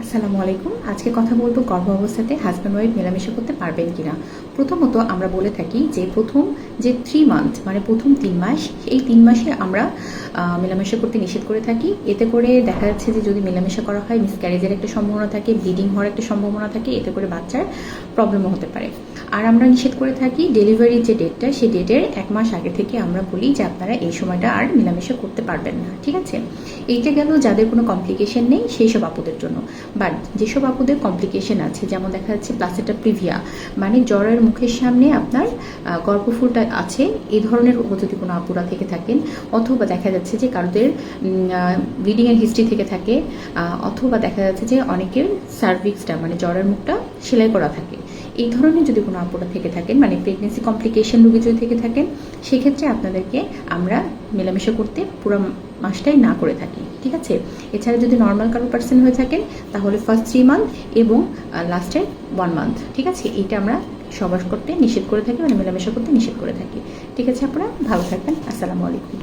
আসসালামু আলাইকুম। আজকে কথা বলবো গর্ভাবস্থাতে হাজব্যান্ড ওয়াইফ মেলামেশা করতে পারবেন কিনা। প্রথমত আমরা বলে থাকি যে প্রথম যে 3 মান্থ মানে প্রথম 3 মাস, এই 3 মাসে আমরা মেলামেশা করতে নিষেধ করে থাকি। এতে করে দেখা যাচ্ছে যে যদি মেলামেশা করা হয় মিসক্যারেজের একটা সম্ভাবনা থাকে, ব্লিডিং হওয়ার একটা সম্ভাবনা থাকে, এতে করে বাচ্চার প্রবলেমও হতে পারে। আর আমরা নিষেধ করে থাকি ডেলিভারির যে ডেটটা, সেই ডেটের 1 মাস আগে থেকে আমরা বলি যে আপনারা এই সময়টা আর মেলামেশা করতে পারবেন না, ঠিক আছে। এইটা গেল যাদের কোনো কমপ্লিকেশন নেই সেই সব আপুদের জন্য। বাট যেসব আপুদের কমপ্লিকেশন আছে, যেমন দেখা যাচ্ছে প্লাসেন্টা প্রিভিয়া মানে জ্বরের মুখের সামনে আপনার গর্ভফুলটা আছে, এই ধরনের যদি কোনো আপুরা থেকে থাকেন, অথবা দেখা যাচ্ছে যে কারোদের ব্লিডিংয়ের হিস্ট্রি থেকে থাকে, অথবা দেখা যাচ্ছে যে অনেকের সার্ভিক্সটা মানে জ্বরের মুখটা সেলাই করা থাকে, এই ধরনের যদি কোনো আপুরা থেকে থাকেন মানে প্রেগনেন্সি কমপ্লিকেশন রোগী যদি থেকে থাকেন, সেক্ষেত্রে আপনাদেরকে আমরা মেলামেশা করতে পুরো মাসটাই না করে থাকি, ঠিক আছে। এছাড়া যদি নর্মাল কারো পার্সন হয়ে থাকেন তাহলে ফার্স্ট 3 মান্থ এবং লাস্টের 1 মান্থ, ঠিক আছে, এইটা আমরা সবাস করতে নিষেধ করে থাকি, মানে মেলামেশা করতে নিষেধ করে থাকি, ঠিক আছে। আপনারা ভালো থাকবেন। আসসালামু আলাইকুম।